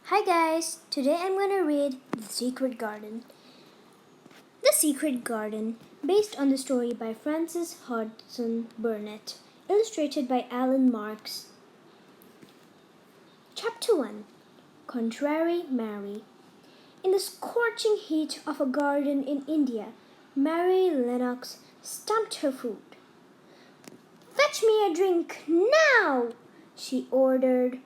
Hi guys, today I'm going to read The Secret Garden. The Secret Garden, based on the story by Frances Hodgson Burnett, illustrated by Alan Marks. Chapter 1. Contrary Mary. In the scorching heat of a garden in India, Mary Lennox stamped her foot. "Fetch me a drink now!" she ordered.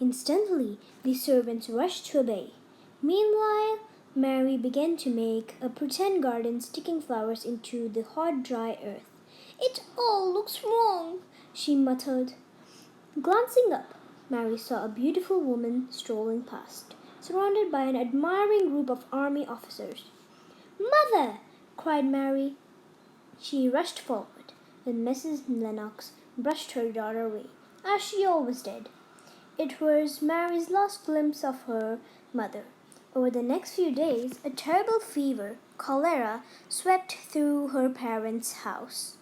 Instantly, the servants rushed to obey. Meanwhile, Mary began to make a pretend garden, sticking flowers into the hot, dry earth. "It all looks wrong," she muttered. Glancing up, Mary saw a beautiful woman strolling past, surrounded by an admiring group of army officers. "Mother!" cried Mary. She rushed forward, but Mrs. Lennox brushed her daughter away, as she always did. It was Mary's last glimpse of her mother. Over the next few days, a terrible fever, cholera, swept through her parents' house.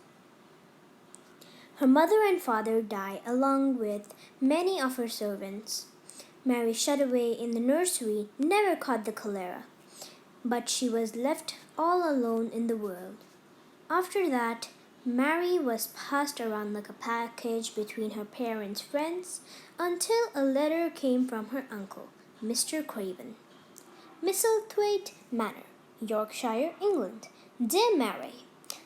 Her mother and father died along with many of her servants. Mary, shut away in the nursery, never caught the cholera, but she was left all alone in the world. After that, Mary was passed around like a package between her parents' friends until a letter came from her uncle, Mr. Craven. Misselthwaite Manor, Yorkshire, England. Dear Mary,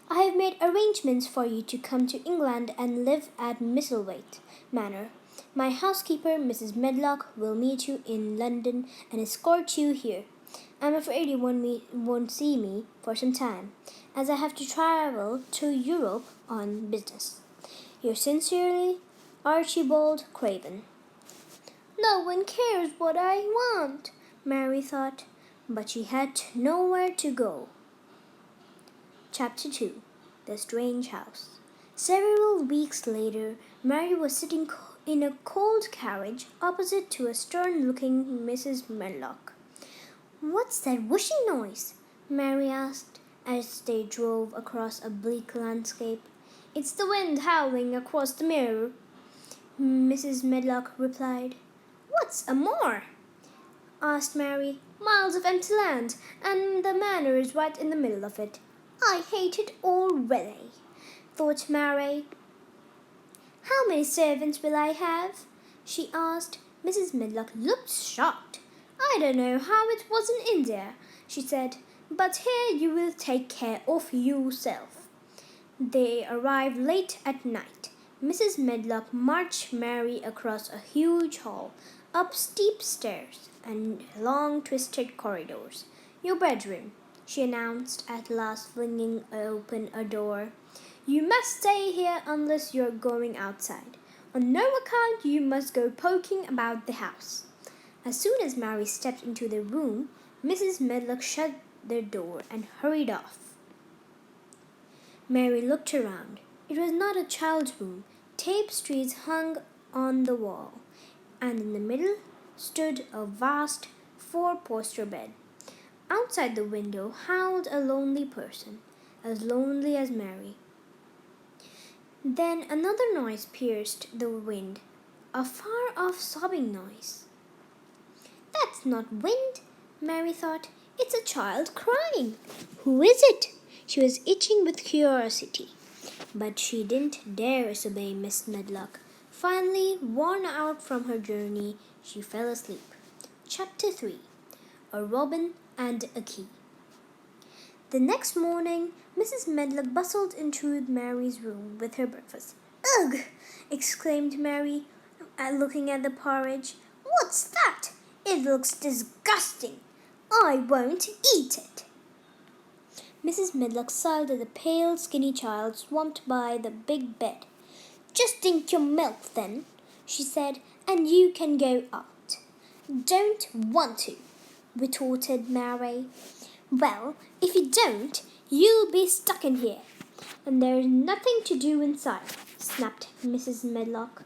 I have made arrangements for you to come to England and live at Misselthwaite Manor. My housekeeper, Mrs. Medlock, will meet you in London and escort you here. I'm afraid you won't see me for some time, as I have to travel to Europe on business. Yours sincerely, Archibald Craven. No one cares what I want, Mary thought, but she had nowhere to go. Chapter 2. The Strange House. Several weeks later, Mary was sitting in a cold carriage opposite to a stern-looking Mrs. Medlock. "What's that whooshing noise?" Mary asked as they drove across a bleak landscape. "It's the wind howling across the mirror," Mrs. Medlock replied. "What's a moor?" asked Mary. "Miles of empty land, and the manor is right in the middle of it." "I hate it already," thought Mary. "How many servants will I have?" she asked. Mrs. Medlock looked shocked. "I don't know how it was in India," she said, "but here you will take care of yourself." They arrived late at night. Mrs. Medlock marched Mary across a huge hall, up steep stairs, and long twisted corridors. "Your bedroom," she announced at last, flinging open a door. "You must stay here unless you're going outside. On no account you must go poking about the house." As soon as Mary stepped into the room, Mrs. Medlock shut the door and hurried off. Mary looked around. It was not a child's room. Tapestries hung on the wall, and in the middle stood a vast four-poster bed. Outside the window howled a lonely person, as lonely as Mary. Then another noise pierced the wind, a far-off sobbing noise. "That's not wind," Mary thought. "It's a child crying. Who is it?" She was itching with curiosity, but she didn't dare disobey Miss Medlock. Finally, worn out from her journey, she fell asleep. Chapter 3. A Robin and a Key. The next morning, Mrs. Medlock bustled into Mary's room with her breakfast. "Ugh!" exclaimed Mary, looking at the porridge. "What's that? It looks disgusting. I won't eat it." Mrs. Medlock sighed at the pale, skinny child swamped by the big bed. "Just drink your milk, then," she said, "and you can go out." "Don't want to," retorted Mary. "Well, if you don't, you'll be stuck in here, and there's nothing to do inside," snapped Mrs. Medlock.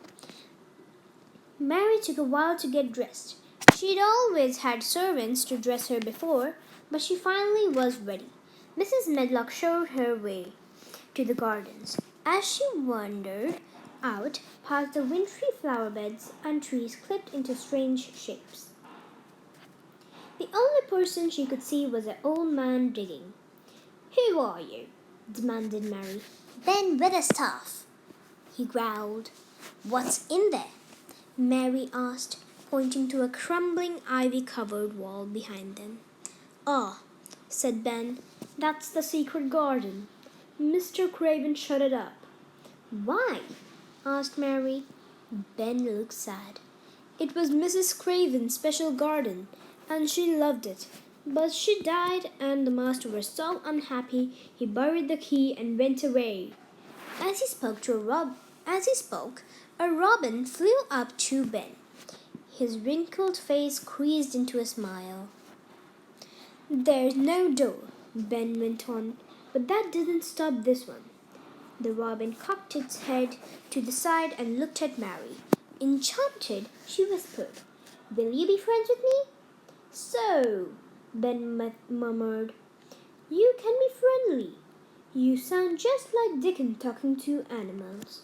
Mary took a while to get dressed. She'd always had servants to dress her before, but she finally was ready. Mrs. Medlock showed her way to the gardens. As she wandered out past the wintry flower beds and trees clipped into strange shapes. The only person she could see was an old man digging. "Who are you?" demanded Mary. "Ben Witherstaff," he growled. "What's in there?" Mary asked, pointing to a crumbling ivy-covered wall behind them. "Ah," said Ben, "that's the secret garden. Mr. Craven shut it up." "Why?" asked Mary. Ben looked sad. "It was Mrs. Craven's special garden, and she loved it. But she died, and the master was so unhappy he buried the key and went away." As he spoke, a robin flew up to Ben. His wrinkled face creased into a smile. "There's no door," Ben went on, "but that doesn't stop this one." The robin cocked its head to the side and looked at Mary. Enchanted, she whispered, "Will you be friends with me?" "So," Ben murmured, "you can be friendly. You sound just like Dickens talking to animals."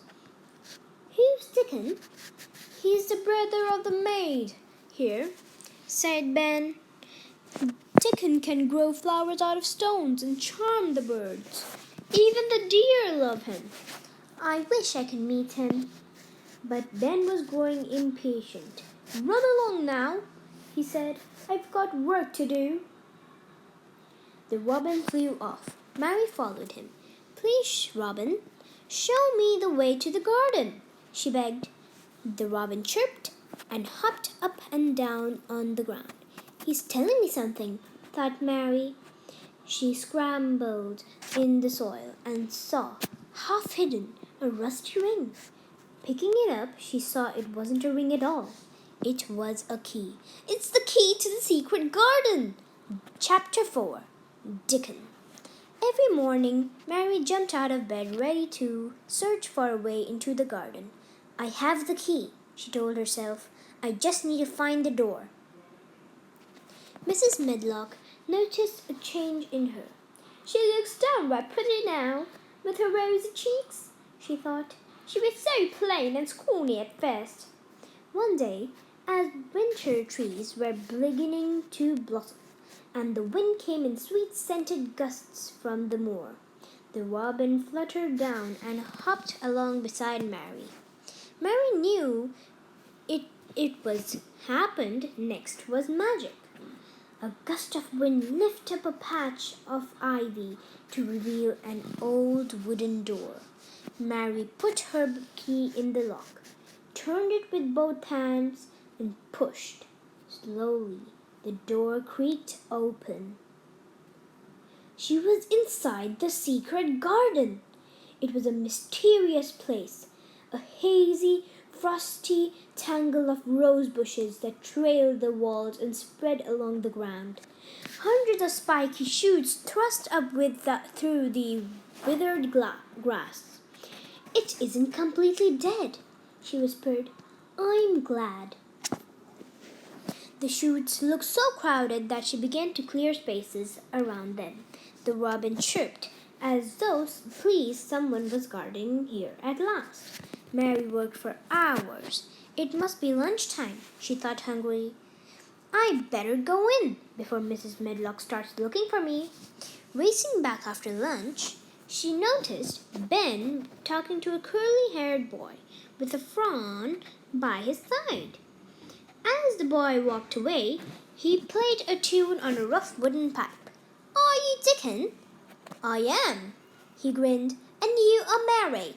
"Who's Dickens?" "He's the brother of the maid here," said Ben. "Dickens can grow flowers out of stones and charm the birds. Even the deer love him." "I wish I could meet him." But Ben was growing impatient. "Run along now," he said. "I've got work to do." The robin flew off. Mary followed him. "Please, Robin, show me the way to the garden," she begged. The robin chirped and hopped up and down on the ground. "He's telling me something," thought Mary. She scrambled in the soil and saw, half hidden, a rusty ring. Picking it up, she saw it wasn't a ring at all. It was a key. "It's the key to the secret garden!" Chapter 4. Dickens. Every morning, Mary jumped out of bed ready to search for a way into the garden. "I have the key," she told herself. "I just need to find the door." Mrs. Medlock noticed a change in her. "She looks downright pretty now, with her rosy cheeks," she thought. "She was so plain and scrawny at first." One day, as winter trees were beginning to blossom, and the wind came in sweet-scented gusts from the moor, the robin fluttered down and hopped along beside Mary. Mary knew it was happened next was magic. A gust of wind lifted up a patch of ivy to reveal an old wooden door. Mary put her key in the lock, turned it with both hands, and pushed. Slowly, the door creaked open. She was inside the secret garden. It was a mysterious place, a hazy, frosty tangle of rose bushes that trailed the walls and spread along the ground. Hundreds of spiky shoots thrust up through the withered grass. "It isn't completely dead," she whispered. "I'm glad." The shoots looked so crowded that she began to clear spaces around them. The robin chirped, as though pleased someone was gardening here at last. Mary worked for hours. It must be lunchtime, she thought hungrily. "I'd better go in before Mrs. Medlock starts looking for me." Racing back after lunch, she noticed Ben talking to a curly-haired boy with a fawn by his side. As the boy walked away, he played a tune on a rough wooden pipe. "Are you Dickens?" "I am," he grinned. "And you are Mary.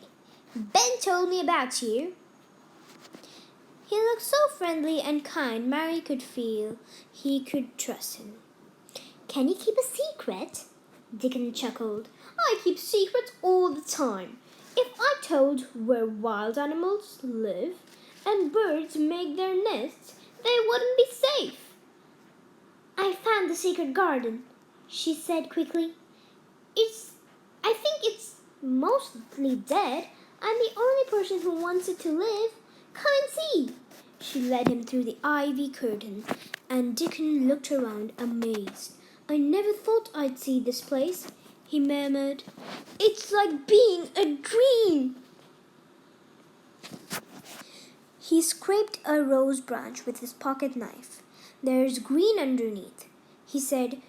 Ben told me about you." He looked so friendly and kind, Mary could feel he could trust him. "Can you keep a secret?" Dickens chuckled. "I keep secrets all the time. If I told where wild animals live and birds make their nests, they wouldn't be safe." "I found the secret garden," she said quickly. I think it's mostly dead. I'm the only person who wants it to live. Come and see." She led him through the ivy curtain, and Dickon looked around amazed. "I never thought I'd see this place," he murmured. "It's like being a dream." He scraped a rose branch with his pocket knife. "There's green underneath," he said.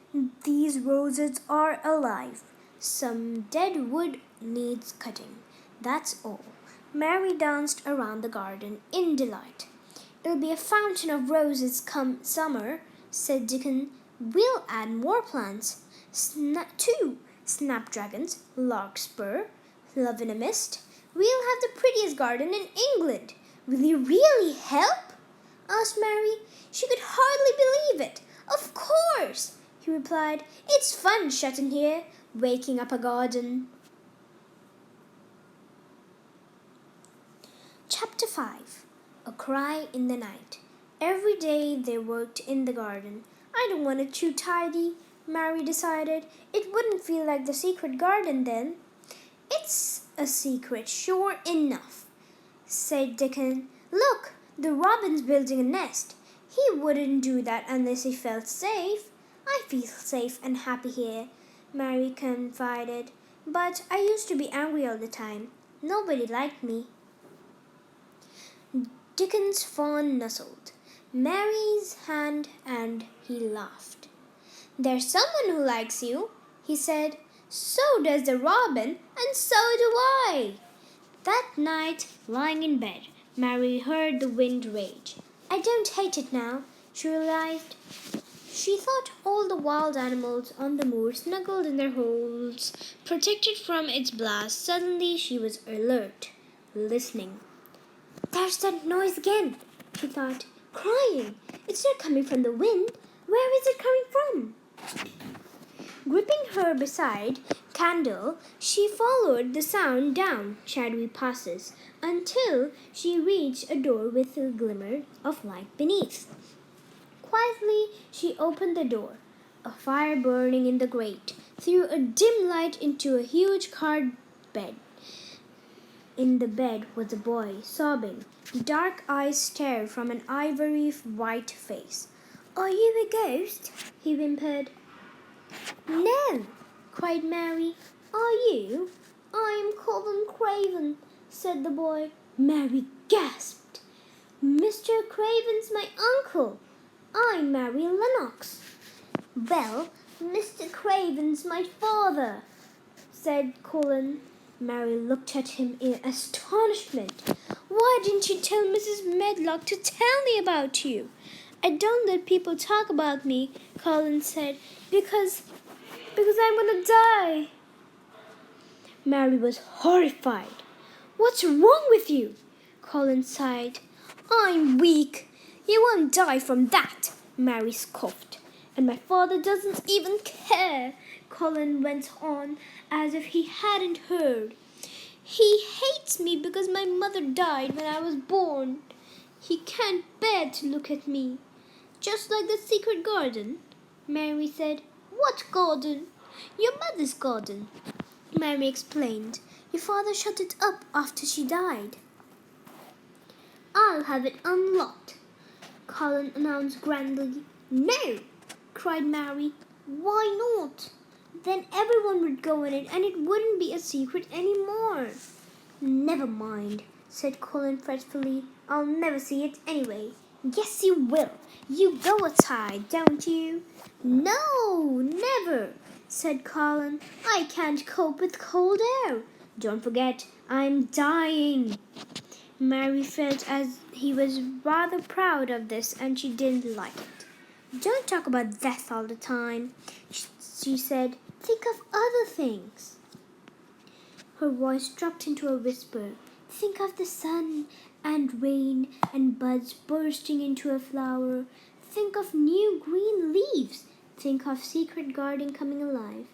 "These roses are alive. Some dead wood needs cutting. That's all." Mary danced around the garden in delight. "It'll be a fountain of roses come summer," said Dickens. "We'll add more plants, too. Snapdragons, larkspur, love in a mist. We'll have the prettiest garden in England." "Will you really help?" asked Mary. She could hardly believe it. "Of course," he replied. "It's fun shut in here, waking up a garden." Chapter 5. A Cry in the Night. Every day they worked in the garden. "I don't want it too tidy," Mary decided. "It wouldn't feel like the secret garden then." "It's a secret, sure enough," said Dickens. "Look, the robin's building a nest. He wouldn't do that unless he felt safe." "I feel safe and happy here," Mary confided. "But I used to be angry all the time. Nobody liked me." Dickens' fawn nuzzled Mary's hand and he laughed. "There's someone who likes you," he said. "So does the robin, and so do I." That night, lying in bed, Mary heard the wind rage. "I don't hate it now," she realized. She thought all the wild animals on the moor snuggled in their holes, protected from its blast. Suddenly she was alert, listening. "There's that noise again," she thought. "Crying. It's not coming from the wind. Where is it coming from?" Gripping her bedside candle, she followed the sound down shadowy passages until she reached a door with a glimmer of light beneath. Quietly she opened the door. A fire burning in the grate threw a dim light into a huge card bed. In the bed was a boy, sobbing. Dark eyes stared from an ivory white face. "Are you a ghost?" he whimpered. "No," cried Mary. "Are you?" "I'm Colin Craven," said the boy. Mary gasped. "Mr. Craven's my uncle. I'm Mary Lennox." "Well, Mr. Craven's my father," said Colin. Mary looked at him in astonishment. "Why didn't you tell Mrs. Medlock to tell me about you?" "I don't let people talk about me," Colin said, because I'm going to die." Mary was horrified. "What's wrong with you?" Colin sighed. "I'm weak. You won't die from that," Mary scoffed. "And my father doesn't even care," Colin went on as if he hadn't heard. "He hates me because my mother died when I was born. He can't bear to look at me." "Just like the secret garden," Mary said. "What garden?" "Your mother's garden," Mary explained. "Your father shut it up after she died." "I'll have it unlocked," Colin announced grandly. "No!" cried Mary. "Why not?" "Then everyone would go in it and it wouldn't be a secret anymore." "Never mind," said Colin fretfully. "I'll never see it anyway." "Yes, you will. You go outside, don't you?" "No, never," said Colin. "I can't cope with cold air. Don't forget, I'm dying." Mary felt as he was rather proud of this and she didn't like it. "Don't talk about death all the time," she said. "Think of other things." Her voice dropped into a whisper. "Think of the sun and rain and buds bursting into a flower. Think of new green leaves. Think of secret garden coming alive."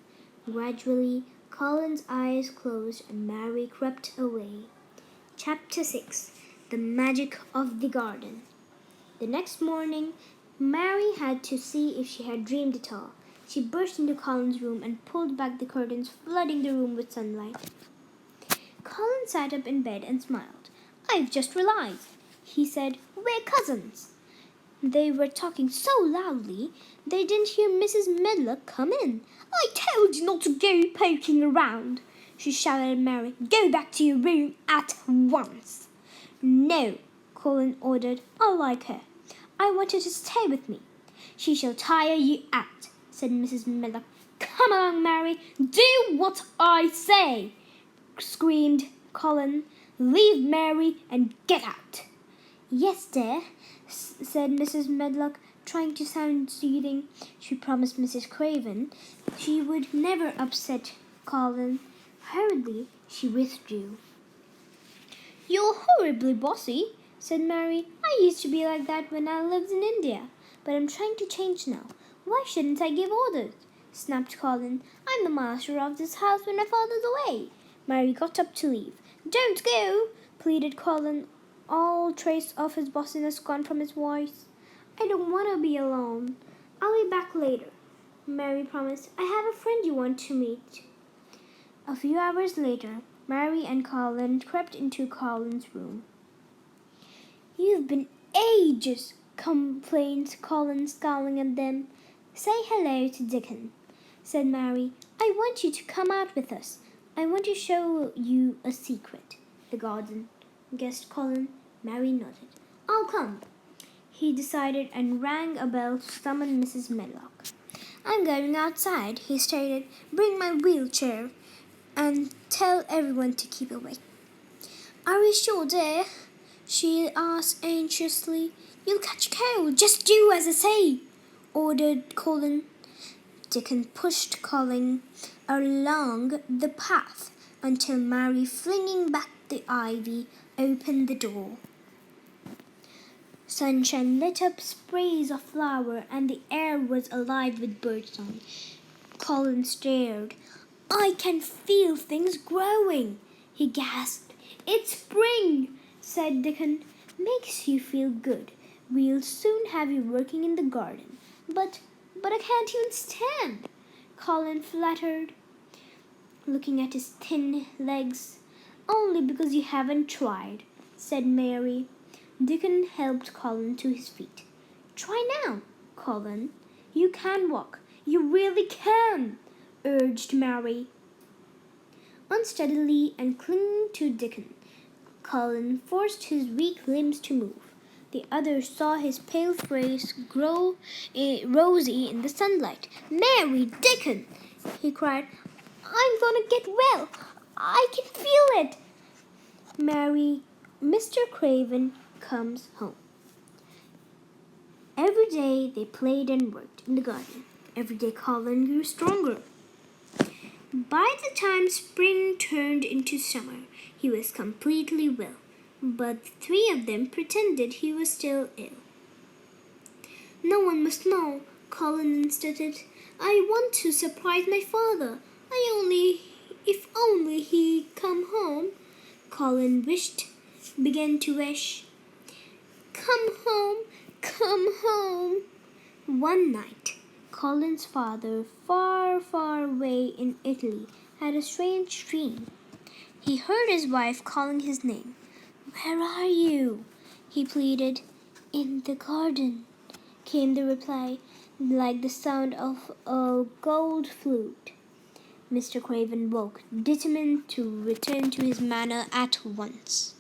Gradually, Colin's eyes closed and Mary crept away. Chapter 6. The Magic of the Garden. The next morning, Mary had to see if she had dreamed it all. She burst into Colin's room and pulled back the curtains, flooding the room with sunlight. Colin sat up in bed and smiled. "I've just realized," he said. "We're cousins." They were talking so loudly they didn't hear Mrs. Medlock come in. "I told you not to go poking around," she shouted at Mary. "Go back to your room at once." No, Colin ordered. I like her. I want her to stay with me. She shall tire you out, said Mrs. Medlock. Come along, Mary. Do what I say, screamed Colin. Leave Mary and get out. Yes, dear, said Mrs. Medlock, trying to sound soothing. She promised Mrs. Craven she would never upset Colin. Hurriedly, she withdrew. You're horribly bossy, said Mary. I used to be like that when I lived in India, but I'm trying to change now. Why shouldn't I give orders? Snapped Colin. I'm the master of this house when my father's away. Mary got up to leave. Don't go, pleaded Colin, all trace of his bossiness gone from his voice. I don't want to be alone. I'll be back later, Mary promised. I have a friend you want to meet. A few hours later, Mary and Colin crept into Colin's room. You've been ages, complained Colin, scowling at them. Say hello to Dickens, said Mary. I want you to come out with us. I want to show you a secret. The garden, guessed Colin. Mary nodded. I'll come, he decided, and rang a bell to summon Mrs. Medlock. I'm going outside, he stated. Bring my wheelchair and tell everyone to keep away. Are you sure, dear? She asked anxiously. You'll catch cold. Just do as I say, ordered Colin. Dickens pushed Colin along the path until Mary, flinging back the ivy, opened the door. Sunshine lit up sprays of flower, and the air was alive with birdsong. Colin stared. I can feel things growing, he gasped. It's spring, said Dickens. Makes you feel good. We'll soon have you working in the garden. But I can't even stand, Colin faltered, looking at his thin legs. Only because you haven't tried, said Mary. Dickens helped Colin to his feet. Try now, Colin. You can walk. You really can, urged Mary. Unsteadily and clinging to Dickens, Colin forced his weak limbs to move. The others saw his pale face grow rosy in the sunlight. Mary, Dickens, he cried. I'm going to get well. I can feel it. Mary, Mr. Craven comes home. Every day they played and worked in the garden. Every day Colin grew stronger. By the time spring turned into summer, he was completely well, but 3 of them pretended he was still ill. No one must know, Colin insisted. I want to surprise my father. If only he come home. Colin began to wish. Come home, come home. One night, Colin's father, far, far away in Italy, had a strange dream. He heard his wife calling his name. Where are you? He pleaded. In the garden, came the reply, like the sound of a gold flute. Mr. Craven woke, determined to return to his manor at once.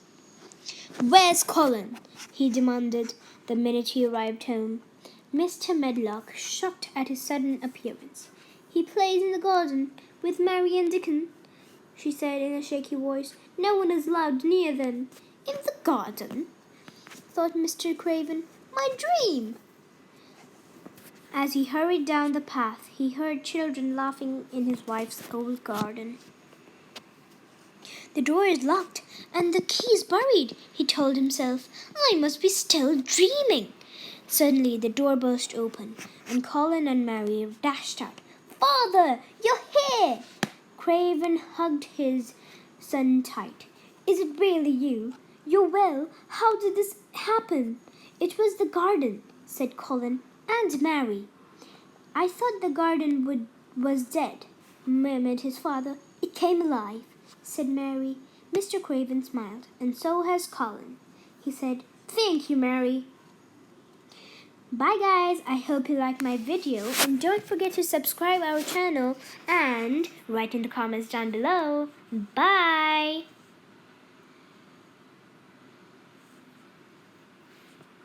Where's Colin? He demanded the minute he arrived home. Mr. Medlock, shocked at his sudden appearance. He plays in the garden with Mary and Dickens, she said in a shaky voice. No one is allowed near them. In the garden? Thought Mr. Craven. My dream! As he hurried down the path, he heard children laughing in his wife's old garden. The door is locked and the key is buried, he told himself. I must be still dreaming. Suddenly the door burst open, and Colin and Mary dashed out. Father, you're here! Craven hugged his son tight. Is it really you? You're well? How did this happen? It was the garden, said Colin, and Mary. I thought the garden was dead, murmured his father. It came alive, said Mary. Mr. Craven smiled. And so has Colin, he said. Thank you, Mary. Bye guys, I hope you liked my video, and don't forget to subscribe our channel and write in the comments down below. Bye!